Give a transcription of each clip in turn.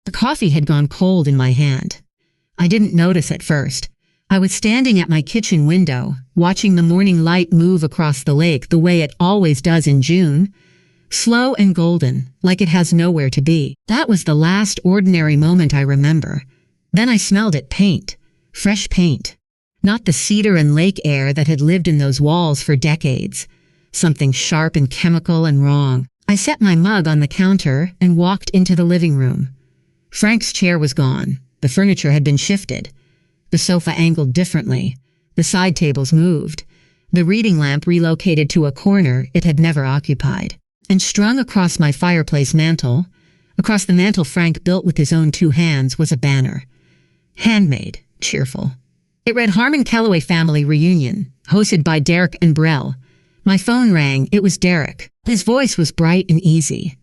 The coffee had gone cold in my hand. I didn't notice at first. I was standing at my kitchen window, watching the morning light move across the lake the way it always does in June. Slow and golden, like it has nowhere to be. That was the last ordinary moment I remember. Then I smelled it: paint. Fresh paint. Not the cedar and lake air that had lived in those walls for decades. Something sharp and chemical and wrong. I set my mug on the counter and walked into the living room. Frank's chair was gone. The furniture had been shifted. The sofa angled differently. The side tables moved. The reading lamp relocated to a corner it had never occupied. And strung across my fireplace mantel, across the mantel Frank built with his own 2 hands, was a banner. Handmade, cheerful. It read Harmon Calloway Family Reunion, hosted by Derek and Brell. My phone rang. It was Derek. His voice was bright and easy.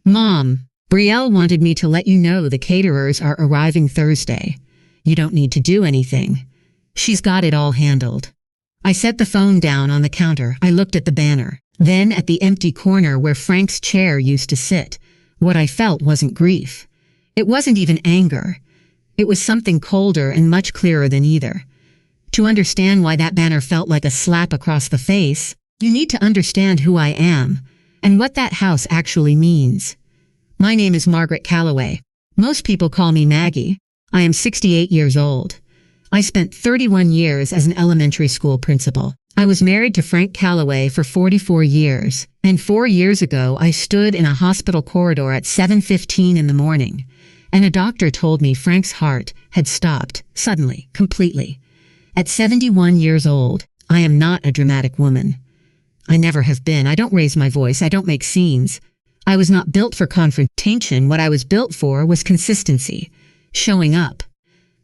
"Mom, Brielle wanted me to let you know the caterers are arriving Thursday. You don't need to do anything. She's got it all handled." I set the phone down on the counter. I looked at the banner, then at the empty corner where Frank's chair used to sit. What I felt wasn't grief. It wasn't even anger. It was something colder and much clearer than either. To understand why that banner felt like a slap across the face, you need to understand who I am and what that house actually means. My name is Margaret Calloway. Most people call me Maggie. I am 68 years old. I spent 31 years as an elementary school principal. I was married to Frank Calloway for 44 years, and 4 years ago I stood in a hospital corridor at 7:15 in the morning, and a doctor told me Frank's heart had stopped, suddenly, completely. At 71 years old, I am not a dramatic woman. I never have been. I don't raise my voice. I don't make scenes. I was not built for confrontation. What I was built for was consistency, showing up,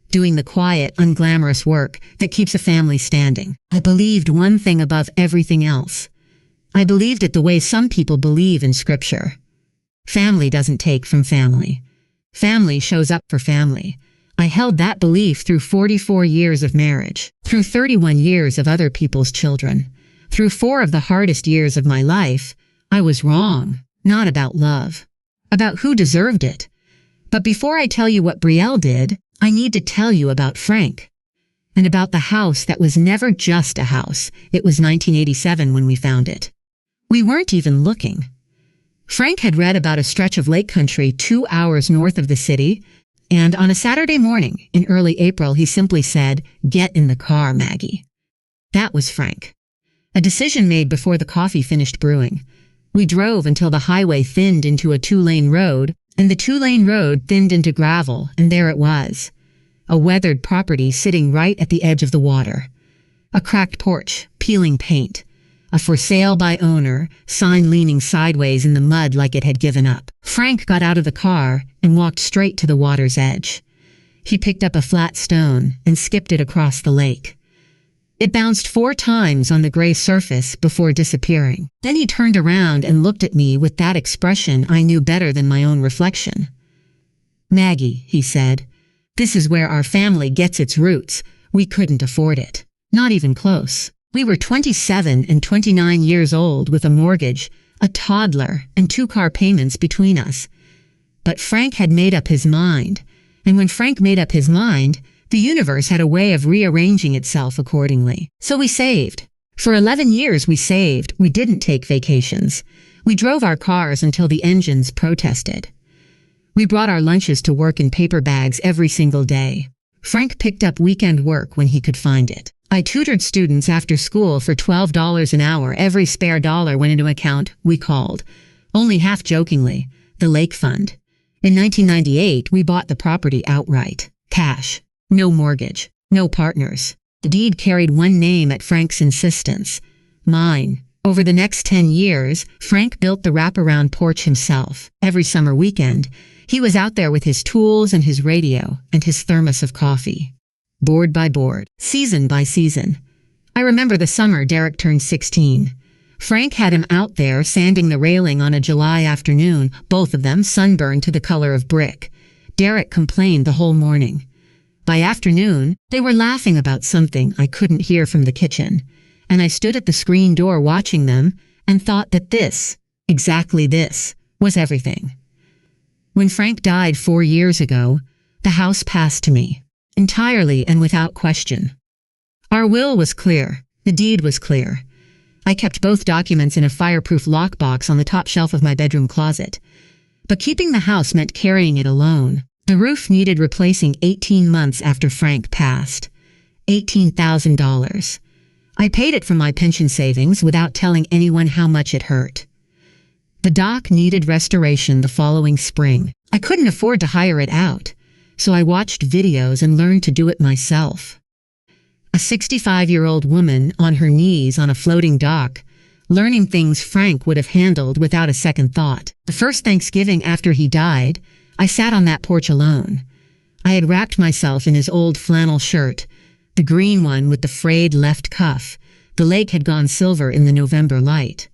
doing the quiet, unglamorous work that keeps a family standing. I believed one thing above everything else. I believed it the way some people believe in Scripture. Family doesn't take from family. Family shows up for family. I held that belief through 44 years of marriage, through 31 years of other people's children. Through 4 of the hardest years of my life, I was wrong. Not about love, about who deserved it. But before I tell you what Brielle did, I need to tell you about Frank, and about the house that was never just a house. It was 1987 when we found it. We weren't even looking. Frank had read about a stretch of lake country 2 hours north of the city, and on a Saturday morning in early April, he simply said, "Get in the car, Maggie." That was Frank. A decision made before the coffee finished brewing. We drove until the highway thinned into a 2-lane road, and the 2-lane road thinned into gravel, and there it was. A weathered property sitting right at the edge of the water. A cracked porch, peeling paint. A "for sale by owner" sign leaning sideways in the mud like it had given up. Frank got out of the car and walked straight to the water's edge. He picked up a flat stone and skipped it across the lake. It bounced 4 times on the gray surface before disappearing. Then he turned around and looked at me with that expression I knew better than my own reflection. "Maggie," he said, "this is where our family gets its roots. We couldn't afford it. Not even close. We were 27 and 29 years old with a mortgage, a toddler, and 2 car payments between us. But Frank had made up his mind, and when Frank made up his mind, the universe had a way of rearranging itself accordingly. So we saved. For 11 years we saved. We didn't take vacations. We drove our cars until the engines protested. We brought our lunches to work in paper bags every single day. Frank picked up weekend work when he could find it. I tutored students after school for $12 an hour. Every spare dollar went into an account we called, only half jokingly, the Lake Fund. In 1998, we bought the property outright. Cash. No mortgage. No partners. The deed carried one name at Frank's insistence. Mine. Over the next 10 years, Frank built the wraparound porch himself. Every summer weekend, he was out there with his tools and his radio and his thermos of coffee. Board by board. Season by season. I remember the summer Derek turned 16. Frank had him out there sanding the railing on a July afternoon, both of them sunburned to the color of brick. Derek complained the whole morning. By afternoon, they were laughing about something I couldn't hear from the kitchen, and I stood at the screen door watching them and thought that this, exactly this, was everything. When Frank died 4 years ago, the house passed to me, entirely and without question. Our will was clear. The deed was clear. I kept both documents in a fireproof lockbox on the top shelf of my bedroom closet. But keeping the house meant carrying it alone. The roof needed replacing 18 months after Frank passed. $18,000. I paid it from my pension savings without telling anyone how much it hurt. The dock needed restoration the following spring. I couldn't afford to hire it out, so I watched videos and learned to do it myself. A 65-year-old woman on her knees on a floating dock, learning things Frank would have handled without a second thought. The first Thanksgiving after he died, I sat on that porch alone. I had wrapped myself in his old flannel shirt, the green one with the frayed left cuff. The lake had gone silver in the November light.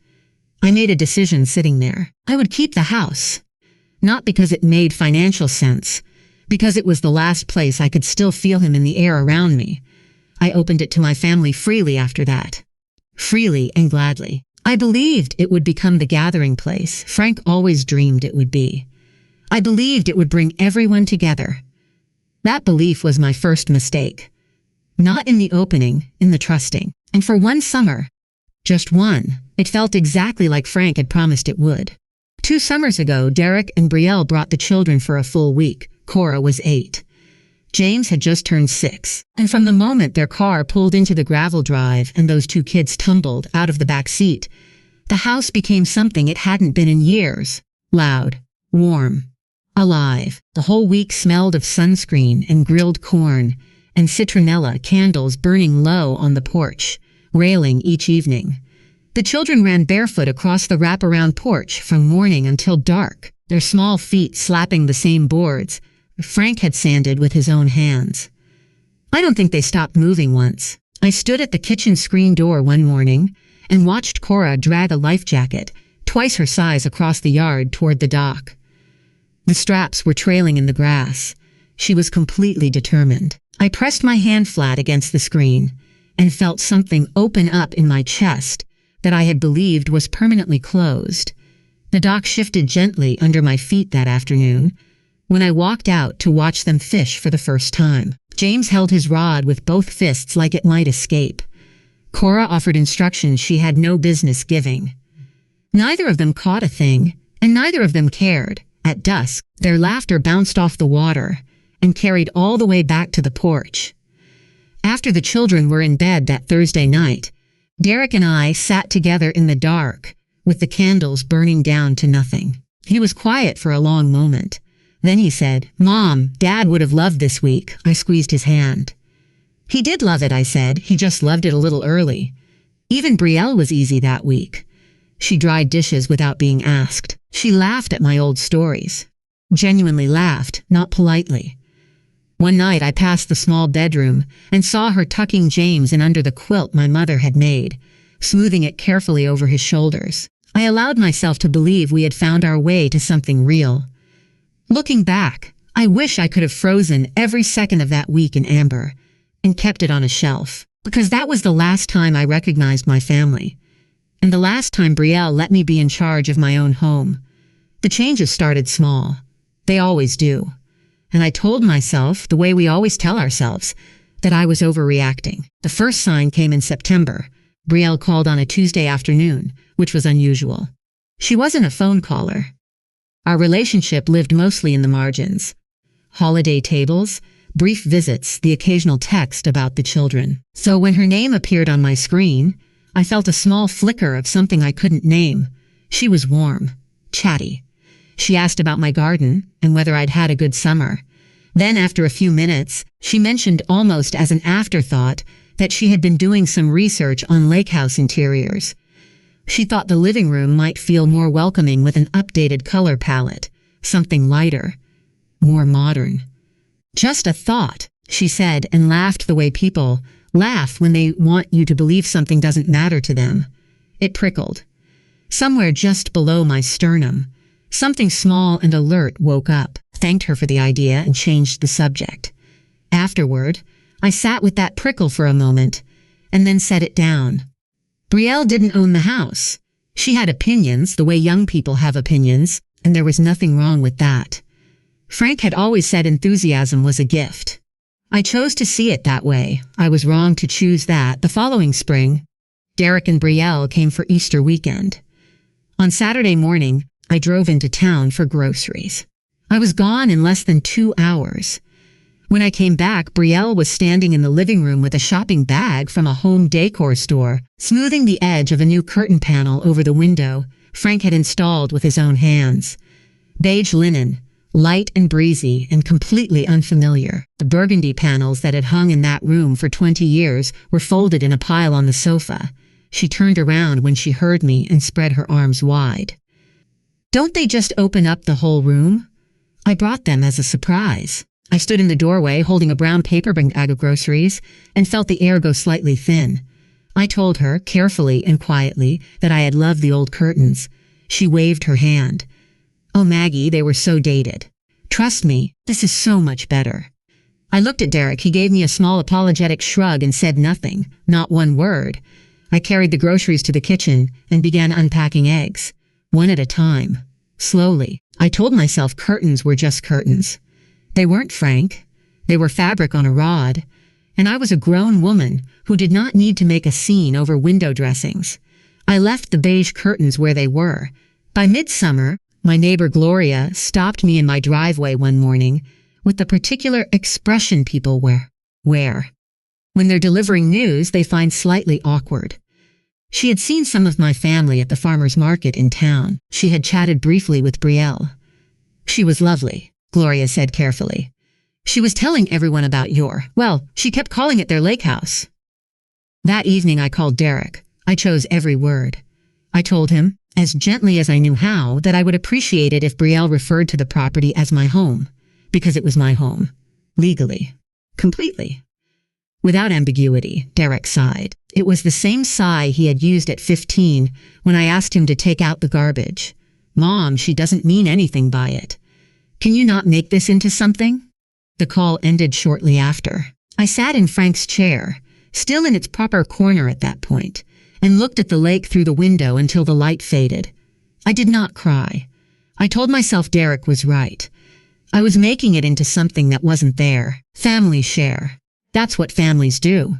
I made a decision sitting there. I would keep the house. Not because it made financial sense, because it was the last place I could still feel him in the air around me. I opened it to my family freely after that. Freely and gladly. I believed it would become the gathering place Frank always dreamed it would be. I believed it would bring everyone together. That belief was my first mistake. Not in the opening, in the trusting. And for one summer, just one, it felt exactly like Frank had promised it would. 2 summers ago, Derek and Brielle brought the children for a full week. Cora was 8. James had just turned 6. And from the moment their car pulled into the gravel drive and those 2 kids tumbled out of the back seat, the house became something it hadn't been in years. Loud, warm, alive. The whole week smelled of sunscreen and grilled corn and citronella candles burning low on the porch, railing each evening. The children ran barefoot across the wraparound porch from morning until dark, their small feet slapping the same boards Frank had sanded with his own hands. I don't think they stopped moving once. I stood at the kitchen screen door one morning and watched Cora drag a life jacket, twice her size, across the yard toward the dock. The straps were trailing in the grass. She was completely determined. I pressed my hand flat against the screen and felt something open up in my chest that I had believed was permanently closed. The dock shifted gently under my feet that afternoon when I walked out to watch them fish for the first time. James held his rod with both fists like it might escape. Cora offered instructions she had no business giving. Neither of them caught a thing, and neither of them cared. At dusk, their laughter bounced off the water and carried all the way back to the porch. After the children were in bed that Thursday night, Derek and I sat together in the dark, with the candles burning down to nothing. He was quiet for a long moment. Then he said, "Mom, Dad would have loved this week." I squeezed his hand. "He did love it," I said. "He just loved it a little early." Even Brielle was easy that week. She dried dishes without being asked. She laughed at my old stories. Genuinely laughed, not politely. One night I passed the small bedroom and saw her tucking James in under the quilt my mother had made, smoothing it carefully over his shoulders. I allowed myself to believe we had found our way to something real. Looking back, I wish I could have frozen every second of that week in amber and kept it on a shelf, because that was the last time I recognized my family, and the last time Brielle let me be in charge of my own home. The changes started small. They always do. And I told myself, the way we always tell ourselves, that I was overreacting. The first sign came in September. Brielle called on a Tuesday afternoon, which was unusual. She wasn't a phone caller. Our relationship lived mostly in the margins. Holiday tables, brief visits, the occasional text about the children. So when her name appeared on my screen, I felt a small flicker of something I couldn't name. She was warm, chatty. She asked about my garden and whether I'd had a good summer. Then, after a few minutes, she mentioned almost as an afterthought that she had been doing some research on lake house interiors. She thought the living room might feel more welcoming with an updated color palette, something lighter, more modern. "Just a thought," she said, and laughed the way people laugh when they want you to believe something doesn't matter to them. It prickled. Somewhere just below my sternum, something small and alert woke up, thanked her for the idea, and changed the subject. Afterward, I sat with that prickle for a moment, and then set it down. Brielle didn't own the house. She had opinions, the way young people have opinions, and there was nothing wrong with that. Frank had always said enthusiasm was a gift. I chose to see it that way. I was wrong to choose that. The following spring, Derek and Brielle came for Easter weekend. On Saturday morning, I drove into town for groceries. I was gone in less than 2 hours. When I came back, Brielle was standing in the living room with a shopping bag from a home decor store, smoothing the edge of a new curtain panel over the window Frank had installed with his own hands. Beige linen, light and breezy and completely unfamiliar. The burgundy panels that had hung in that room for 20 years were folded in a pile on the sofa. She turned around when she heard me and spread her arms wide. "Don't they just open up the whole room?" I brought them as a surprise. I stood in the doorway holding a brown paper bag of groceries and felt the air go slightly thin. I told her, carefully and quietly, that I had loved the old curtains. She waved her hand. "Oh, Maggie, they were so dated. Trust me, this is so much better." I looked at Derek. He gave me a small apologetic shrug and said nothing, not one word. I carried the groceries to the kitchen and began unpacking eggs, one at a time. Slowly, I told myself curtains were just curtains. They weren't, Frank. They were fabric on a rod, and I was a grown woman who did not need to make a scene over window dressings. I left the beige curtains where they were. By midsummer, my neighbor Gloria stopped me in my driveway one morning with the particular expression people wear when they're delivering news they find slightly awkward. She had seen some of my family at the farmer's market in town. She had chatted briefly with Brielle. "She was lovely," Gloria said carefully. "She was telling everyone about she kept calling it their lake house." That evening I called Derek. I chose every word. I told him, as gently as I knew how, that I would appreciate it if Brielle referred to the property as my home, because it was my home. Legally. Completely. Without ambiguity, Derek sighed. It was the same sigh he had used at 15 when I asked him to take out the garbage. "Mom, she doesn't mean anything by it. Can you not make this into something?" The call ended shortly after. I sat in Frank's chair, still in its proper corner at that point, and looked at the lake through the window until the light faded. I did not cry. I told myself Derek was right. I was making it into something that wasn't there. Families share. That's what families do.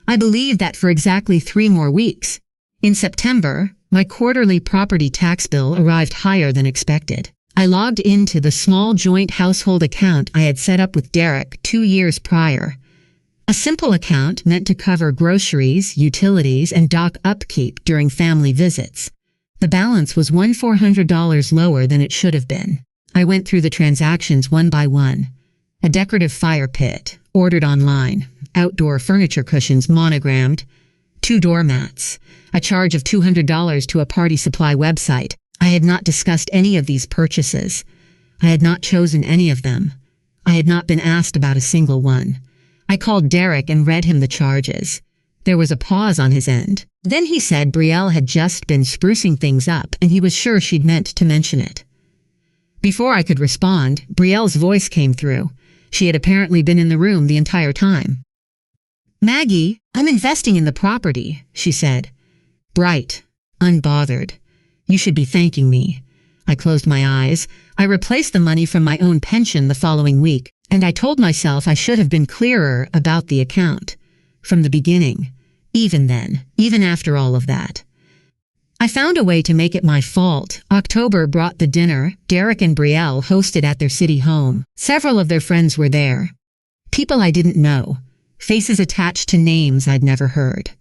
I believed that for exactly 3 more weeks. In September, my quarterly property tax bill arrived higher than expected. I logged into the small joint household account I had set up with Derek 2 years prior. A simple account meant to cover groceries, utilities, and dock upkeep during family visits. The balance was $1,400 lower than it should have been. I went through the transactions one by one. A decorative fire pit, ordered online, outdoor furniture cushions monogrammed, 2 doormats, a charge of $200 to a party supply website. I had not discussed any of these purchases. I had not chosen any of them. I had not been asked about a single one. I called Derek and read him the charges. There was a pause on his end. Then he said Brielle had just been sprucing things up and he was sure she'd meant to mention it. Before I could respond, Brielle's voice came through. She had apparently been in the room the entire time. "Maggie, I'm investing in the property," she said. Bright, unbothered. "You should be thanking me." I closed my eyes. I replaced the money from my own pension the following week, and I told myself I should have been clearer about the account. From the beginning. Even then. Even after all of that. I found a way to make it my fault. October brought the dinner Derek and Brielle hosted at their city home. Several of their friends were there. People I didn't know. Faces attached to names I'd never heard.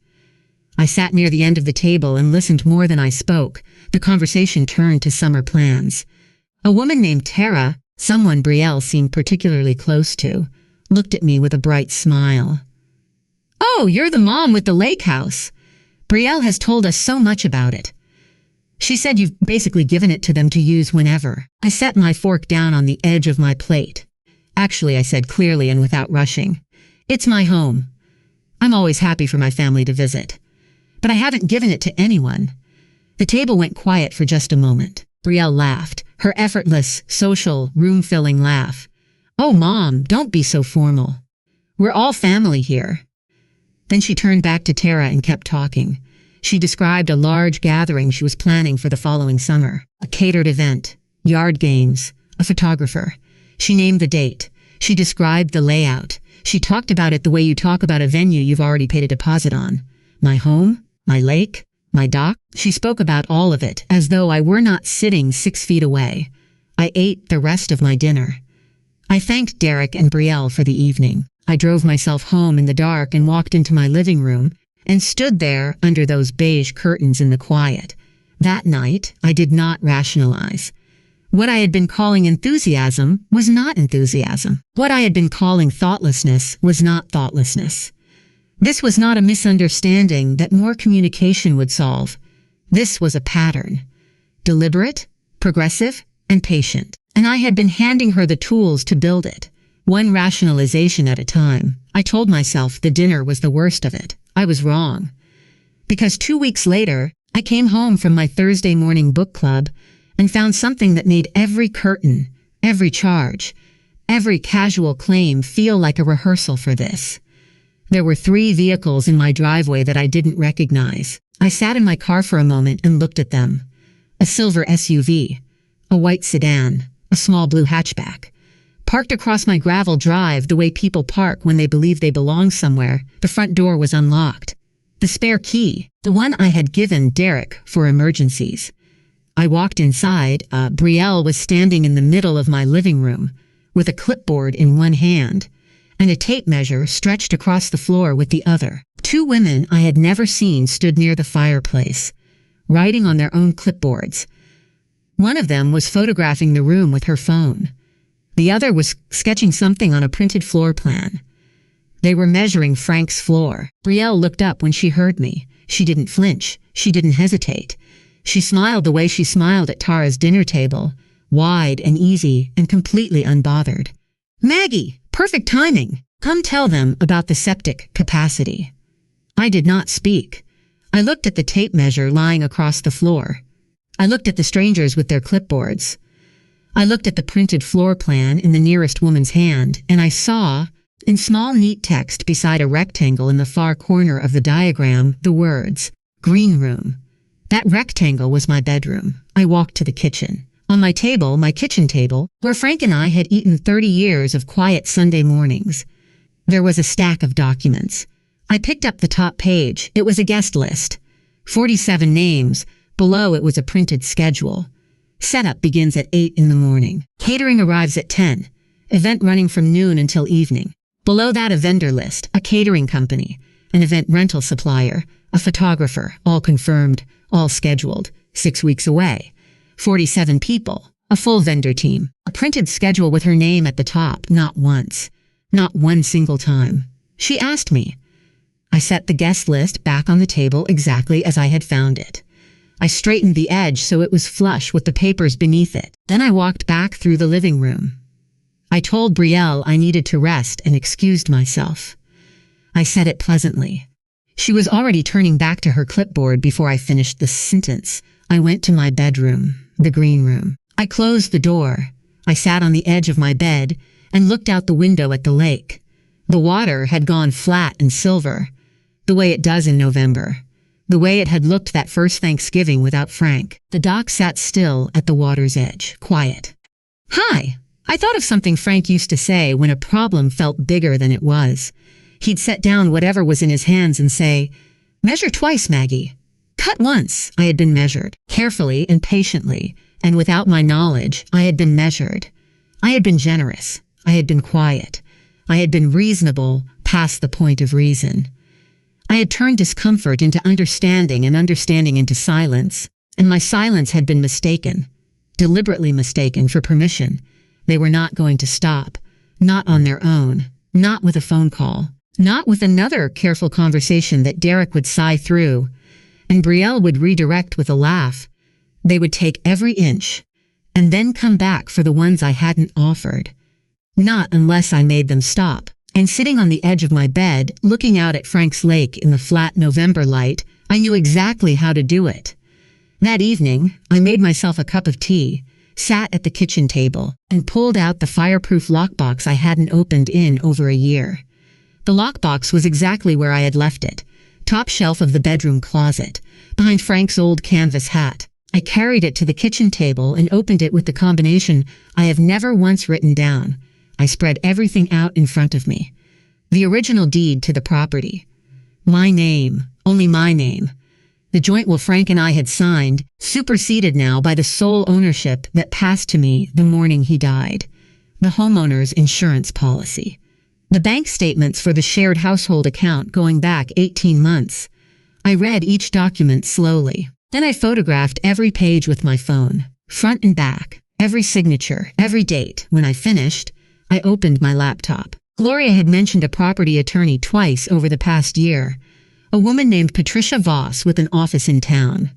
I sat near the end of the table and listened more than I spoke. The conversation turned to summer plans. A woman named Tara, someone Brielle seemed particularly close to, looked at me with a bright smile. "Oh, you're the mom with the lake house. Brielle has told us so much about it. She said you've basically given it to them to use whenever." I set my fork down on the edge of my plate. "Actually," I said clearly and without rushing, "it's my home. I'm always happy for my family to visit. But I haven't given it to anyone." The table went quiet for just a moment. Brielle laughed, her effortless, social, room-filling laugh. "Oh, Mom, don't be so formal. We're all family here." Then she turned back to Tara and kept talking. She described a large gathering she was planning for the following summer. A catered event, yard games, a photographer. She named the date. She described the layout. She talked about it the way you talk about a venue you've already paid a deposit on. My home, my lake, my dock. She spoke about all of it as though I were not sitting 6 feet away. I ate the rest of my dinner. I thanked Derek and Brielle for the evening. I drove myself home in the dark and walked into my living room and stood there under those beige curtains in the quiet. That night, I did not rationalize. What I had been calling enthusiasm was not enthusiasm. What I had been calling thoughtlessness was not thoughtlessness. This was not a misunderstanding that more communication would solve. This was a pattern. Deliberate, progressive, and patient. And I had been handing her the tools to build it. One rationalization at a time. I told myself the dinner was the worst of it. I was wrong. Because 2 weeks later, I came home from my Thursday morning book club and found something that made every curtain, every charge, every casual claim feel like a rehearsal for this. There were 3 vehicles in my driveway that I didn't recognize. I sat in my car for a moment and looked at them. A silver SUV, a white sedan, a small blue hatchback. Parked across my gravel drive the way people park when they believe they belong somewhere, the front door was unlocked. The spare key, the one I had given Derek for emergencies. I walked inside. Brielle was standing in the middle of my living room with a clipboard in one hand and a tape measure stretched across the floor with the other. 2 women I had never seen stood near the fireplace, writing on their own clipboards. One of them was photographing the room with her phone. The other was sketching something on a printed floor plan. They were measuring Frank's floor. Brielle looked up when she heard me. She didn't flinch. She didn't hesitate. She smiled the way she smiled at Tara's dinner table, wide and easy and completely unbothered. "Maggie, perfect timing. Come tell them about the septic capacity." I did not speak. I looked at the tape measure lying across the floor. I looked at the strangers with their clipboards. I looked at the printed floor plan in the nearest woman's hand, and I saw, in small neat text beside a rectangle in the far corner of the diagram, the words, "Green Room." That rectangle was my bedroom. I walked to the kitchen. On my table, my kitchen table, where Frank and I had eaten 30 years of quiet Sunday mornings, there was a stack of documents. I picked up the top page. It was a guest list. 47 names. Below it was a printed schedule. Setup begins at 8 in the morning. Catering arrives at 10. Event running from noon until evening. Below that, a vendor list, a catering company, an event rental supplier, a photographer, all confirmed, all scheduled, 6 weeks away. 47 people, a full vendor team, a printed schedule with her name at the top, not once, not one single time. She asked me. I set the guest list back on the table exactly as I had found it. I straightened the edge so it was flush with the papers beneath it. Then I walked back through the living room. I told Brielle I needed to rest and excused myself. I said it pleasantly. She was already turning back to her clipboard before I finished the sentence. I went to my bedroom, the green room. I closed the door. I sat on the edge of my bed and looked out the window at the lake. The water had gone flat and silver, the way it does in November. The way it had looked that first Thanksgiving without Frank. The dock sat still at the water's edge, quiet. "Hi." I thought of something Frank used to say when a problem felt bigger than it was. He'd set down whatever was in his hands and say, "Measure twice, Maggie." Cut once. I had been measured. Carefully and patiently, and without my knowledge, I had been measured. I had been generous. I had been quiet. I had been reasonable past the point of reason. I had turned discomfort into understanding and understanding into silence, and my silence had been mistaken, deliberately mistaken for permission. They were not going to stop, not on their own, not with a phone call, not with another careful conversation that Derek would sigh through, and Brielle would redirect with a laugh. They would take every inch, and then come back for the ones I hadn't offered. Not unless I made them stop. And sitting on the edge of my bed, looking out at Frank's lake in the flat November light, I knew exactly how to do it. That evening, I made myself a cup of tea, sat at the kitchen table, and pulled out the fireproof lockbox I hadn't opened in over a year. The lockbox was exactly where I had left it, top shelf of the bedroom closet, behind Frank's old canvas hat. I carried it to the kitchen table and opened it with the combination I have never once written down. I spread everything out in front of me. The original deed to the property. My name, only my name. The joint will Frank and I had signed, superseded now by the sole ownership that passed to me the morning he died. The homeowner's insurance policy. The bank statements for the shared household account going back 18 months. I read each document slowly. Then I photographed every page with my phone, front and back, every signature, every date. When I finished, I opened my laptop. Gloria had mentioned a property attorney twice over the past year, a woman named Patricia Voss with an office in town.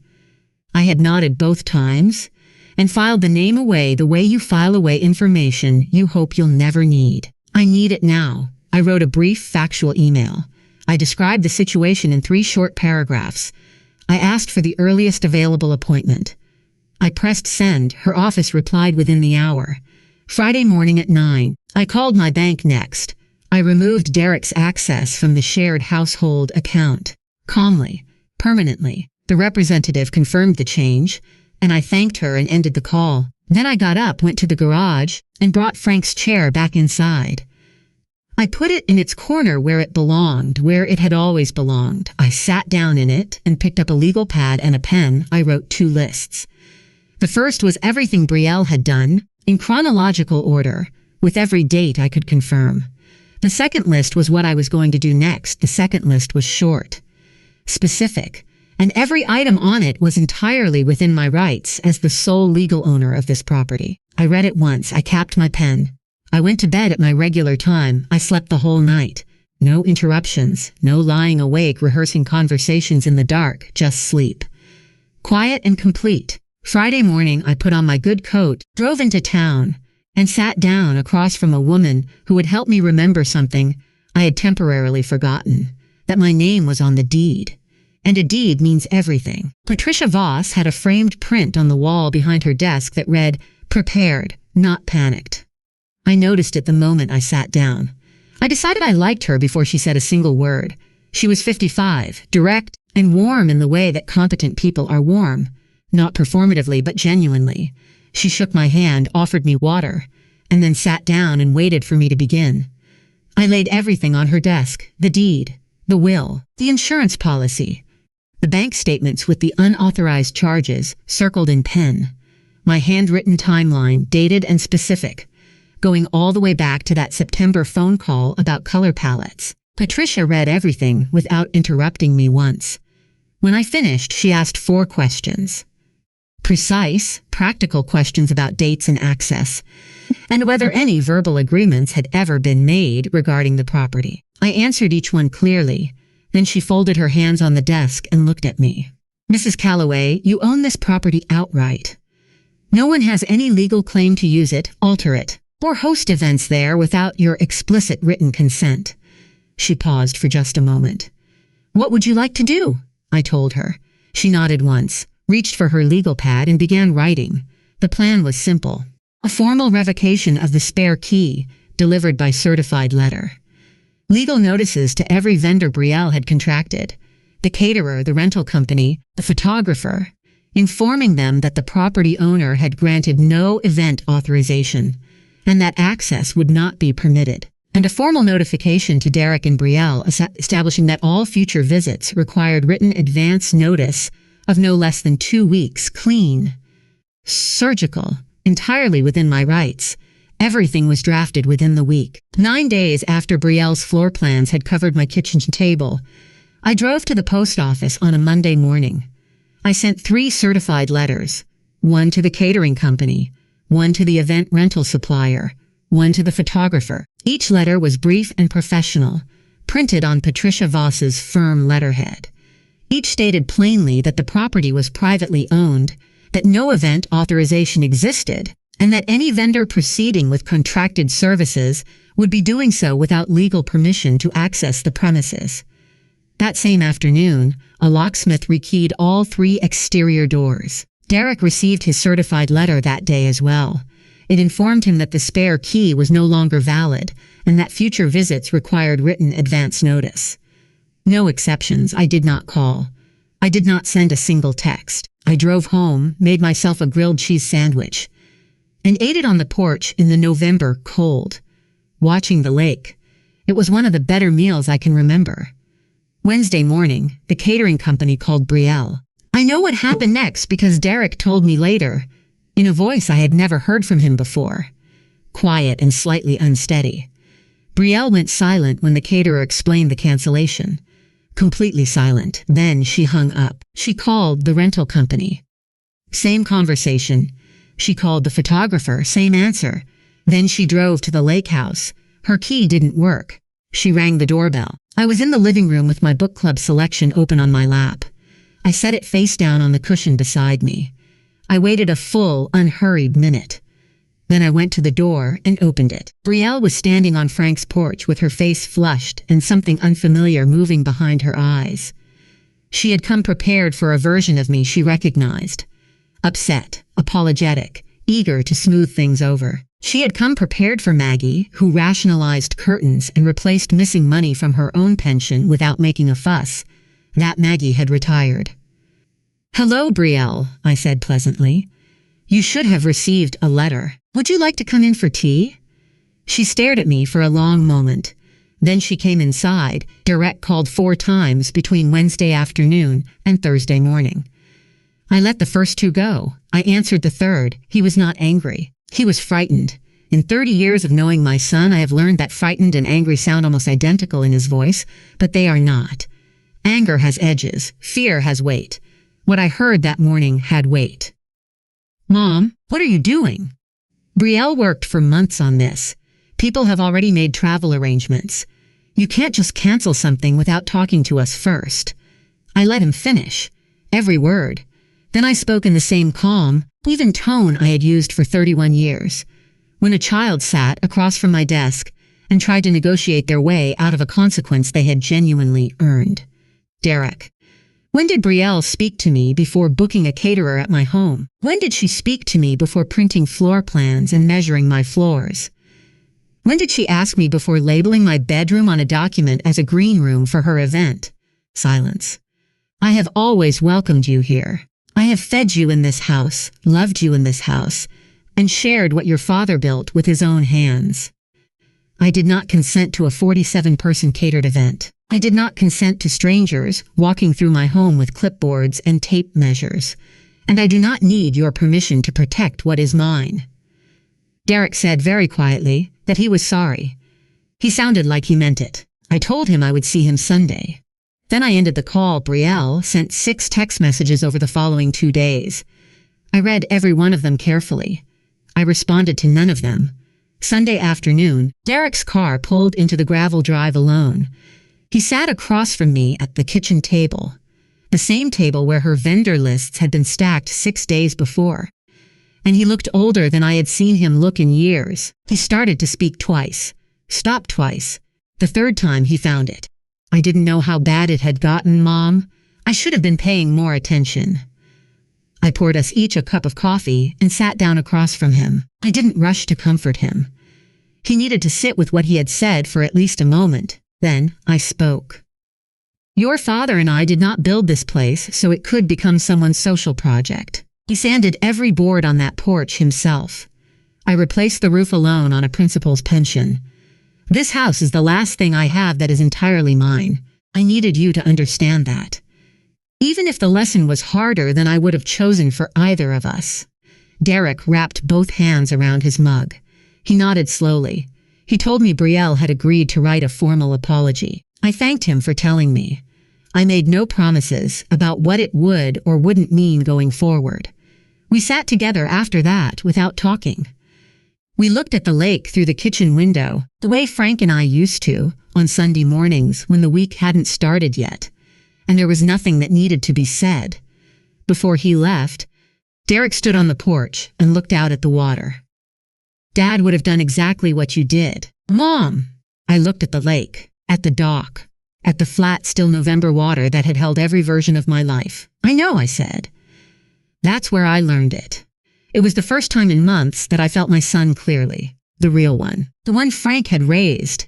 I had nodded both times and filed the name away the way you file away information you hope you'll never need. I need it now. I wrote a brief, factual email. I described the situation in 3 short paragraphs. I asked for the earliest available appointment. I pressed send. Her office replied within the hour. Friday morning at 9. I called my bank next. I removed Derek's access from the shared household account. Calmly, permanently, the representative confirmed the change, and I thanked her and ended the call. Then I got up, went to the garage, and brought Frank's chair back inside. I put it in its corner where it belonged, where it had always belonged. I sat down in it and picked up a legal pad and a pen. I wrote 2 lists. The first was everything Brielle had done, in chronological order, with every date I could confirm. The second list was what I was going to do next. The second list was short, specific, and every item on it was entirely within my rights as the sole legal owner of this property. I read it once. I capped my pen. I went to bed at my regular time. I slept the whole night. No interruptions, no lying awake rehearsing conversations in the dark, just sleep. Quiet and complete. Friday morning, I put on my good coat, drove into town, and sat down across from a woman who would help me remember something I had temporarily forgotten, that my name was on the deed. And a deed means everything. Patricia Voss had a framed print on the wall behind her desk that read, "Prepared, not panicked." I noticed it the moment I sat down. I decided I liked her before she said a single word. She was 55, direct and warm in the way that competent people are warm, not performatively but genuinely. She shook my hand, offered me water, and then sat down and waited for me to begin. I laid everything on her desk, the deed, the will, the insurance policy, the bank statements with the unauthorized charges circled in pen, my handwritten timeline, dated and specific, going all the way back to that September phone call about color palettes. Patricia read everything without interrupting me once. When I finished, she asked 4 questions. Precise, practical questions about dates and access, and whether any verbal agreements had ever been made regarding the property. I answered each one clearly. Then she folded her hands on the desk and looked at me. "Mrs. Calloway, you own this property outright. No one has any legal claim to use it, alter it, or host events there without your explicit written consent." She paused for just a moment. "What would you like to do?" I told her. She nodded once, reached for her legal pad and began writing. The plan was simple. A formal revocation of the spare key, delivered by certified letter. Legal notices to every vendor Brielle had contracted, the caterer, the rental company, the photographer, informing them that the property owner had granted no event authorization and that access would not be permitted. And a formal notification to Derek and Brielle establishing that all future visits required written advance notice of no less than 2 weeks, clean, surgical, entirely within my rights. Everything was drafted within the week. 9 days after Brielle's floor plans had covered my kitchen table, I drove to the post office on a Monday morning. I sent 3 certified letters, one to the catering company, one to the event rental supplier, one to the photographer. Each letter was brief and professional, printed on Patricia Voss's firm letterhead. Each stated plainly that the property was privately owned, that no event authorization existed, and that any vendor proceeding with contracted services would be doing so without legal permission to access the premises. That same afternoon, a locksmith rekeyed all 3 exterior doors. Derek received his certified letter that day as well. It informed him that the spare key was no longer valid and that future visits required written advance notice. No exceptions. I did not call. I did not send a single text. I drove home, made myself a grilled cheese sandwich, and ate it on the porch in the November cold, watching the lake. It was one of the better meals I can remember. Wednesday morning, the catering company called Brielle. I know what happened next because Derek told me later, in a voice I had never heard from him before, quiet and slightly unsteady. Brielle went silent when the caterer explained the cancellation. Completely silent. Then she hung up. She called the rental company. Same conversation. She called the photographer. Same answer. Then she drove to the lake house. Her key didn't work. She rang the doorbell. I was in the living room with my book club selection open on my lap. I set it face down on the cushion beside me. I waited a full, unhurried minute. Then I went to the door and opened it. Brielle was standing on Frank's porch with her face flushed and something unfamiliar moving behind her eyes. She had come prepared for a version of me she recognized. Upset, apologetic, eager to smooth things over. She had come prepared for Maggie, who rationalized curtains and replaced missing money from her own pension without making a fuss. That Maggie had retired. "Hello, Brielle," I said pleasantly. "You should have received a letter. Would you like to come in for tea?" She stared at me for a long moment. Then she came inside. Derek called 4 times between Wednesday afternoon and Thursday morning. I let the first 2 go. I answered the third. He was not angry. He was frightened. In 30 years of knowing my son, I have learned that frightened and angry sound almost identical in his voice, but they are not. Anger has edges. Fear has weight. What I heard that morning had weight. "Mom, what are you doing?" Brielle worked for months on this. People have already made travel arrangements. You can't just cancel something without talking to us first. I let him finish. Every word. Then I spoke in the same calm, even tone I had used for 31 years. When a child sat across from my desk and tried to negotiate their way out of a consequence they had genuinely earned. Derek. When did Brielle speak to me before booking a caterer at my home? When did she speak to me before printing floor plans and measuring my floors? When did she ask me before labeling my bedroom on a document as a green room for her event? Silence. I have always welcomed you here. I have fed you in this house, loved you in this house, and shared what your father built with his own hands. I did not consent to a 47-person catered event. I did not consent to strangers walking through my home with clipboards and tape measures, and I do not need your permission to protect what is mine. Derek said very quietly that he was sorry. He sounded like he meant it. I told him I would see him Sunday. Then I ended the call. Brielle sent 6 text messages over the following 2 days. I read every one of them carefully. I responded to none of them. Sunday afternoon, Derek's car pulled into the gravel drive alone. He sat across from me at the kitchen table, the same table where her vendor lists had been stacked 6 days before. And he looked older than I had seen him look in years. He started to speak twice, stopped twice. The third time he found it. "I didn't know how bad it had gotten, Mom. I should have been paying more attention." I poured us each a cup of coffee and sat down across from him. I didn't rush to comfort him. He needed to sit with what he had said for at least a moment. Then I spoke. "Your father and I did not build this place so it could become someone's social project. He sanded every board on that porch himself. I replaced the roof alone on a principal's pension. This house is the last thing I have that is entirely mine. I needed you to understand that. Even if the lesson was harder than I would have chosen for either of us." Derek wrapped both hands around his mug. He nodded slowly. He told me Brielle had agreed to write a formal apology. I thanked him for telling me. I made no promises about what it would or wouldn't mean going forward. We sat together after that without talking. We looked at the lake through the kitchen window, the way Frank and I used to, on Sunday mornings when the week hadn't started yet, and there was nothing that needed to be said. Before he left, Derek stood on the porch and looked out at the water. "Dad would have done exactly what you did." "Mom!" I looked at the lake, at the dock, at the flat, still November water that had held every version of my life. "I know," I said. That's where I learned it. It was the first time in months that I felt my son clearly, the real one, the one Frank had raised.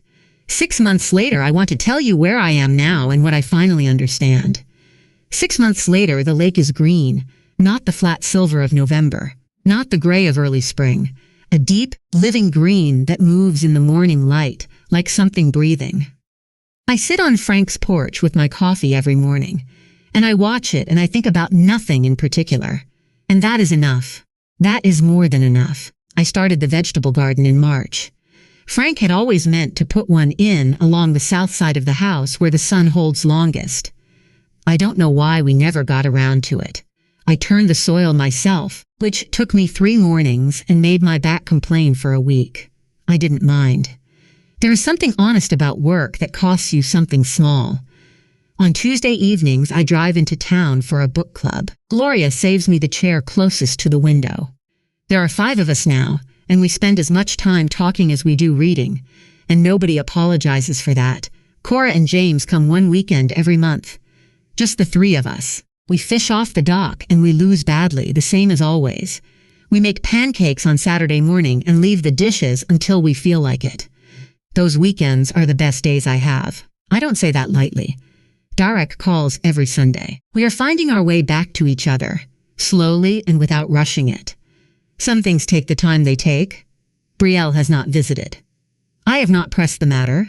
6 months later, I want to tell you where I am now and what I finally understand. 6 months later, the lake is green, not the flat silver of November, not the gray of early spring, a deep, living green that moves in the morning light like something breathing. I sit on Frank's porch with my coffee every morning, and I watch it and I think about nothing in particular. And that is enough. That is more than enough. I started the vegetable garden in March. Frank had always meant to put one in along the south side of the house where the sun holds longest. I don't know why we never got around to it. I turned the soil myself, which took me 3 mornings and made my back complain for a week. I didn't mind. There is something honest about work that costs you something small. On Tuesday evenings, I drive into town for a book club. Gloria saves me the chair closest to the window. There are 5 of us now, and we spend as much time talking as we do reading, and nobody apologizes for that. Cora and James come 1 weekend every month. Just the 3 of us. We fish off the dock and we lose badly, the same as always. We make pancakes on Saturday morning and leave the dishes until we feel like it. Those weekends are the best days I have. I don't say that lightly. Darek calls every Sunday. We are finding our way back to each other, slowly and without rushing it. Some things take the time they take. Brielle has not visited. I have not pressed the matter.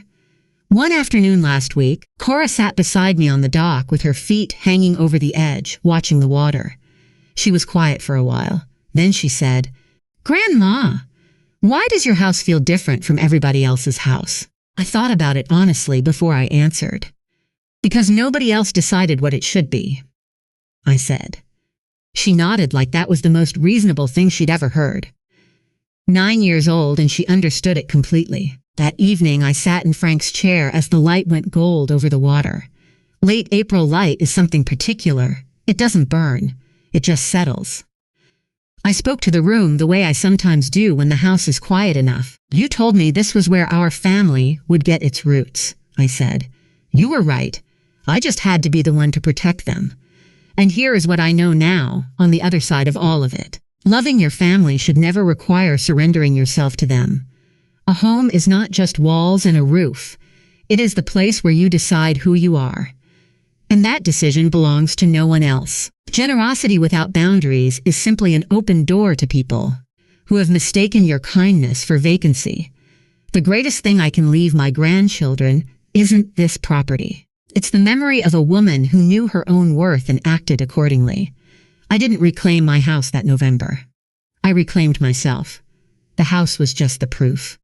One afternoon last week, Cora sat beside me on the dock with her feet hanging over the edge, watching the water. She was quiet for a while. Then she said, "Grandma, why does your house feel different from everybody else's house?" I thought about it honestly before I answered. "Because nobody else decided what it should be," I said. She nodded like that was the most reasonable thing she'd ever heard. 9 years old, and she understood it completely. That evening, I sat in Frank's chair as the light went gold over the water. Late April light is something particular. It doesn't burn. It just settles. I spoke to the room the way I sometimes do when the house is quiet enough. "You told me this was where our family would get its roots," I said. "You were right. I just had to be the one to protect them. And here is what I know now, on the other side of all of it. Loving your family should never require surrendering yourself to them. A home is not just walls and a roof. It is the place where you decide who you are. And that decision belongs to no one else. Generosity without boundaries is simply an open door to people who have mistaken your kindness for vacancy. The greatest thing I can leave my grandchildren isn't this property. It's the memory of a woman who knew her own worth and acted accordingly. I didn't reclaim my house that November. I reclaimed myself. The house was just the proof.